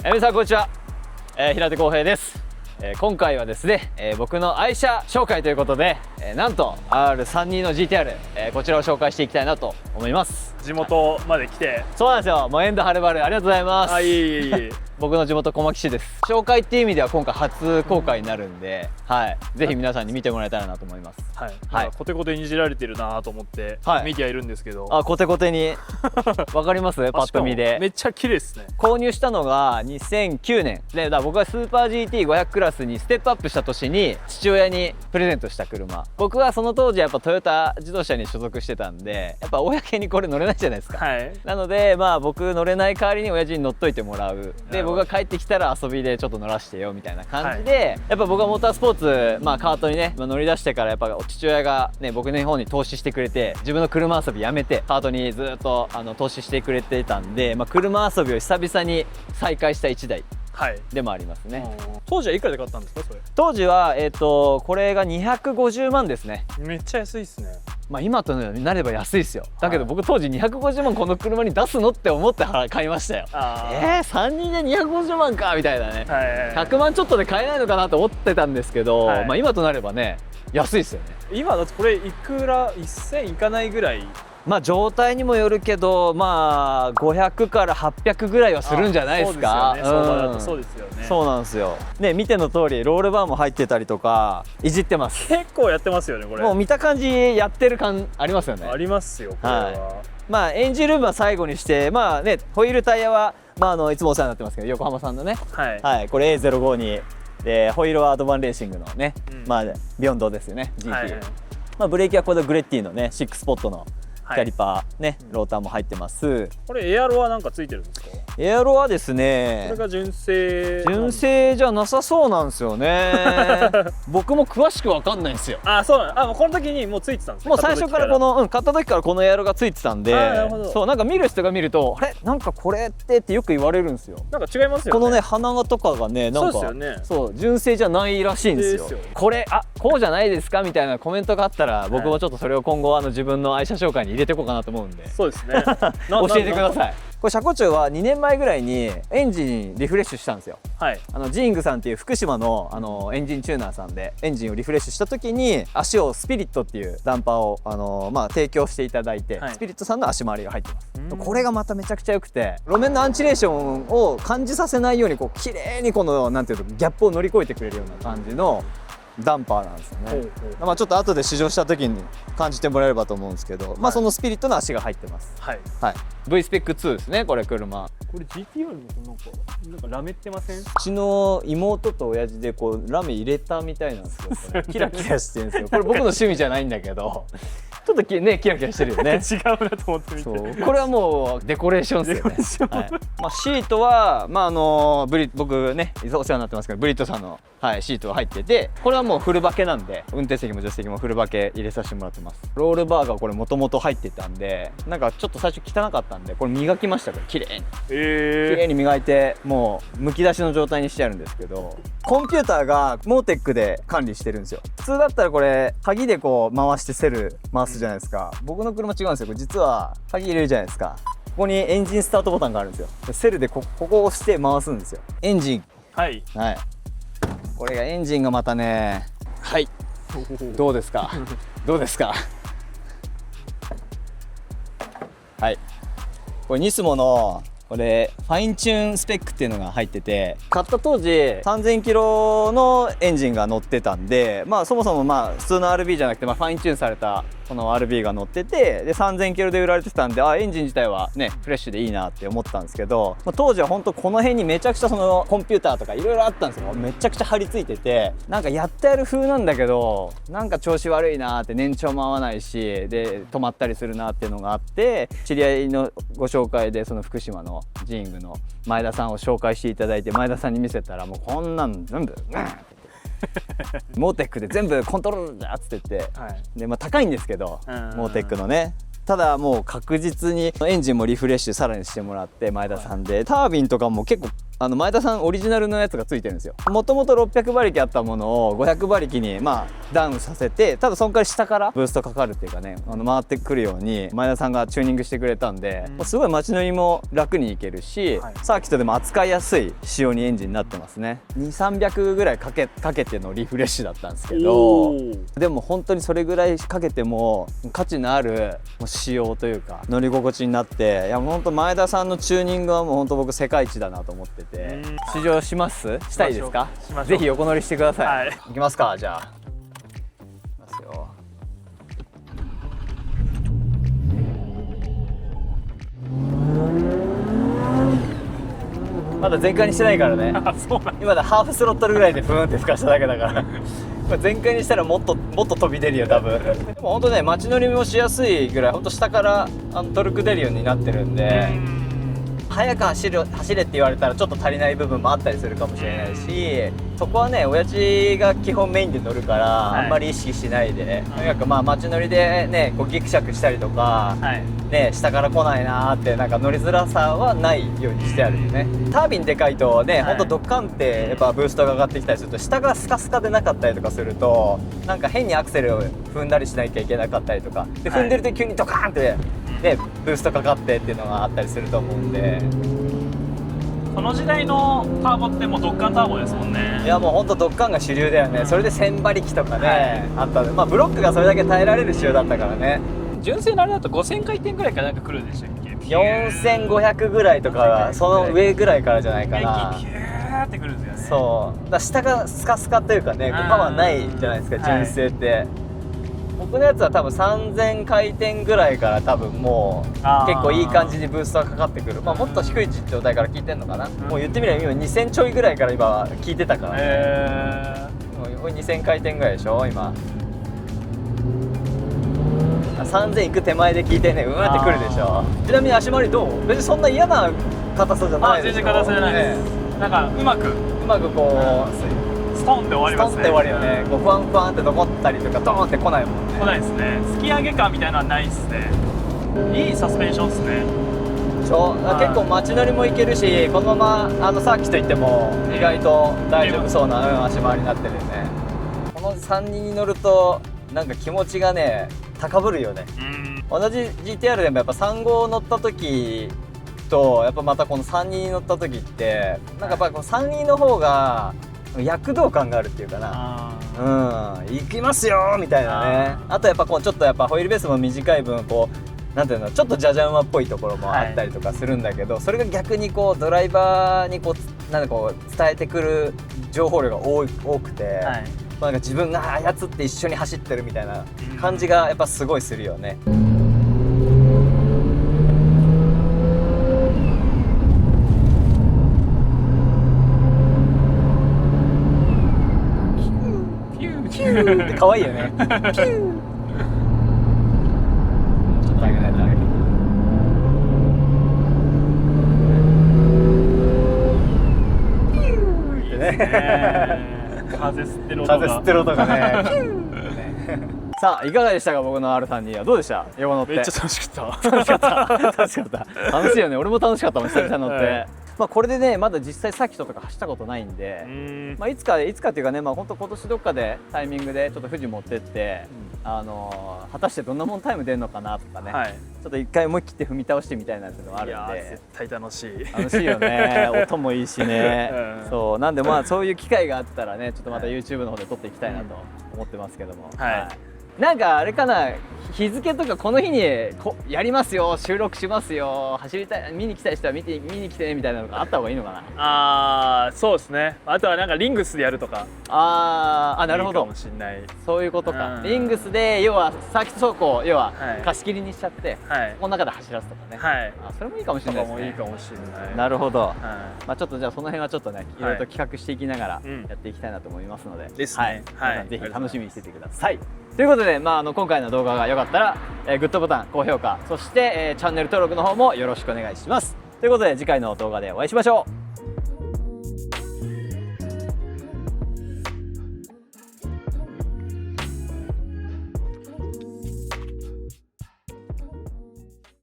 皆さんこんにちは、平手康平です。今回はですね、僕の愛車紹介ということで、なんと R32 の GTR、こちらを紹介していきたいなと思います。地元まで来て。そうなんですよ。もう遠路はるばるありがとうございます。あ、いい僕の地元小牧市です。紹介っていう意味では今回初公開になるんで、はい、ぜひ皆さんに見てもらえたらなと思います。はい、はい、コテコテにいじられてるなと思って見てはいるんですけど、あ、コテコテにわかりますパッと見で。めっちゃ綺麗ですね。購入したのが2009年で、だから僕がスーパー GT500 クラスにステップアップした年に父親にプレゼントした車。僕はその当時やっぱトヨタ自動車に所属してたんで、やっぱ公にこれ乗れないじゃないですか、はい、なのでまあ僕乗れない代わりに親父に乗っといてもらう。で僕が帰ってきたら遊びでちょっと乗らしてよみたいな感じで、はい、やっぱ僕はモータースポーツ、まあ、カートにね、乗り出してからやっぱ父親がね僕の方に投資してくれて、自分の車遊びやめてカートにずっと投資してくれてたんで、まあ、車遊びを久々に再開した1台でもありますね。当時はいくらで買ったんですかそれ？当時はこれが250万ですね。めっちゃ安いですね。まあ今となれば安いですよ。だけど僕当時250万この車に出すのって思って買いましたよ。3人で250万かみたいなね、100万ちょっとで買えないのかなと思ってたんですけど、まあ今となればね安いですよね。今だってこれいくら1000いかないぐらい。まあ状態にもよるけど、まあ500から800ぐらいはするんじゃないですか。そうですよね。そうなんですよね。見ての通りロールバーも入ってたりとかいじってます。結構やってますよねこれ。もう見た感じやってる感ありますよね。ありますよこれは、はい、まあエンジンルームは最後にして、まあねホイールタイヤは、まあ、いつもお世話になってますけど横浜さんのね、はい、これ A052 でホイールはアドバンレーシングのね、まあビヨンドですよね GT、まあブレーキはこれグレッティのね6スポットのキャリパーね、ローターも入ってます。これエアロはなんかついてるんですか？エアロはですね、これが純正じゃなさそうなんですよね。僕も詳しくわかんないんですよ。あ、そうなん。あ、もうこの時にもうついてたんですね。もう最初からこの買った時からこのエアロがついてたんで、そうなんか見る人が見るとあれなんかこれってよく言われるんですよ。なんか違いますよね。このね鼻輪とかがねなんかそう純正じゃないらしいんですよ。これこうじゃないですかみたいなコメントがあったら僕もちょっとそれを今後自分の愛車紹介に入れていこうかなと思うんで。そうですね。教えてください。これ車庫中は2年前ぐらいにエンジンリフレッシュしたんですよ。はい、ジーングさんっていう福島のエンジンチューナーさんでエンジンをリフレッシュした時に足をスピリットっていうダンパーをまあ提供していただいて、スピリットさんの足回りが入ってます。これがまためちゃくちゃ良くて路面のアンチレーションを感じさせないようにこう綺麗にこのなんていうのギャップを乗り越えてくれるような感じのダンパーなんですよね。まあちょっと後で試乗した時に感じてもらえればと思うんですけど、まあそのスピリットの足が入ってます。はい。はい。V スペック2ですねこれ車。これ GT よりもなんかラメってません？うちの妹と親父でこうラメ入れたみたいなんですよ。キラキラしてるんですよ。これ僕の趣味じゃないんだけど。ちょっとねキラキラしてるよね。違うなと思ってみて。これはもうデコレーションですよね。はい、まあシートはまあ僕ねお世話になってますけどブリットさんの、はい、シートが入ってて、これはもうフルバケなんで運転席も助手席もフルバケ入れさせてもらってます。ロールバーがこれもともと入ってたんでなんかちょっと最初汚かったんでこれ磨きましたこれ綺麗に。綺麗に磨いてもうむき出しの状態にしてあるんですけど、コンピューターがモーテックで管理してるんですよ。普通だったらこれ鍵でこう回してセル回すじゃないですか。僕の車違うんですよ。これ実は鍵入れるじゃないですか。ここにエンジンスタートボタンがあるんですよ。セルでここを押して回すんですよ。エンジン、はい、はい、これがエンジンがまたね、はい、どうですかどうですかはい、これニスモのこれファインチューンスペックっていうのが入ってて、買った当時3000キロのエンジンが乗ってたんで、まあそもそもまあ普通の RB じゃなくてファインチューンされたこの RB が乗ってて、で3000キロで売られてたんでエンジン自体はねフレッシュでいいなって思ったんですけど、当時は本当この辺にめちゃくちゃそのコンピューターとかいろいろあったんですよ。めちゃくちゃ張り付いててなんかやってやる風なんだけどなんか調子悪いなって、燃調も合わないしで止まったりするなっていうのがあって、知り合いのご紹介でその福島のジーングの前田さんを紹介していただいて、前田さんに見せたらもうこんなん全部モーテックで全部コントロールだっつって言って、はい、でまあ高いんですけどモーテックのね、ただもう確実にエンジンもリフレッシュさらにしてもらって前田さんで、タービンとかも結構前田さんオリジナルのやつがついてるんですよ。もともと600馬力あったものを500馬力にダウンさせて、ただその代わり下からブーストかかるっていうかね、回ってくるように前田さんがチューニングしてくれたんで、もうすごい街乗りも楽にいけるし、サーキットでも扱いやすい仕様にエンジンになってますね。200-300ぐらいかけてのリフレッシュだったんですけど、でも本当にそれぐらいかけても価値のある仕様というか乗り心地になって、いやもう本当前田さんのチューニングはもう本当僕世界一だなと思ってて、試乗したいですか？ぜひ横乗りしてください。行きますか。じゃあ行きますよ。まだ全開にしてないからね。今だハーフスロットルぐらいでブーンって吹かしただけだから全開にしたらもっと飛び出るよ多分。でも本当ね、街乗りもしやすいぐらい本当下からトルク出るようになってるんで、速く走れって言われたらちょっと足りない部分もあったりするかもしれないし、そこはね親父が基本メインで乗るから、あんまり意識しないで、とにかく街乗りでねこうギクシャクしたりとか、ね、下から来ないなーってなんか乗りづらさはないようにしてあるよね。タービンでかいとね、ほんとドッカンってやっぱブーストが上がってきたりすると下がスカスカでなかったりとかすると、なんか変にアクセルを踏んだりしなきゃいけなかったりとかで、踏んでると急にドカーンってでブーストかかってっていうのがあったりすると思うんで、この時代のターボってもうドッカンターボですもんね。いやもうほんとドッカンが主流だよね。それで1000馬力とかね、あったんで、ブロックがそれだけ耐えられる仕様だったからね。純正のあれだと5000回転ぐらいかなんか来るんでしたっけ？4500ぐらいとかその上ぐらいからじゃないかな。ピューってくるんですよね。そうだ、下がスカスカというかね、パワーないじゃないですか純正って、僕のやつは多分3000回転ぐらいから多分もう結構いい感じにブーストがかかってくる。もっと低い状態から効いてんのかな、もう言ってみれば今2000ちょいぐらいから今効いてたからね。もう2000回転ぐらいでしょ今。3000いく手前で効いてね、うわってくるでしょ。ちなみに足回りどう？別にそんな嫌な硬さじゃないでしょ。全然硬さじゃないです、なんかうまくこう、ストンって終わりますね。ストンって終わるよね。こうフワンフワンって残ったりとかドーンって来ないもんね。来ないですね。突き上げ感みたいなのはないですね。いいサスペンションですね。結構街乗りもいけるし、このままサーキット行っても意外と大丈夫そうな、足回りになってるよね。この3人に乗るとなんか気持ちがね高ぶるよね。同じ GTR でもやっぱ3号乗った時とやっぱまたこの3人に乗った時ってなんかやっぱこの3人の方が躍動感があるっていうかな、行きますよみたいなね。あとやっぱこうちょっとやっぱホイールベースも短い分こうなんていうの、ちょっとジャジャ馬っぽいところもあったりとかするんだけど、それが逆にこうドライバーにこうなんかこう伝えてくる情報量が多くて、なんか自分が操って一緒に走ってるみたいな感じがやっぱすごいするよね。って可愛いよね。ピュー。ちょっと上げないと。ピューってね。風吸ってる音がね。さあいかがでしたか、僕の R32 はどうでした？横乗って。めっちゃ楽しかった。楽しかった。楽しいよね。俺も楽しかったもん久々に乗って。これでねまだ実際サーキットとか走ったことないんで、いつかっていうかね、本当今年どっかでタイミングでちょっと富士持ってって、果たしてどんなもんタイム出るのかなとかね、ちょっと一回思い切って踏み倒してみたいなっていうのがあるんで。絶対楽しい。楽しいよね。音もいいしね。そうなんでそういう機会があったらね、ちょっとまた YouTube の方で撮っていきたいなと思ってますけども。なんかあれかな、日付とかこの日にやりますよ、収録しますよ、走りたい、見に来たい人は見に来てねみたいなのがあった方がいいのかな。そうですね。あとはなんかリングスでやるとか。なるほど。いいかもしれない。そういうことか。リングスで要はサーキット走行、要は貸し切りにしちゃって、この中で走らすとかね。それもいいかもしれないですね。いいかもしれない。なるほど。ちょっとじゃあその辺はちょっとね、いろいろと企画していきながらやっていきたいなと思いますので、ですね。皆さんぜひ楽しみにしててください。ということで、今回の動画が良かったら、グッドボタン、高評価、そして、チャンネル登録の方もよろしくお願いします。ということで次回の動画でお会いしましょう。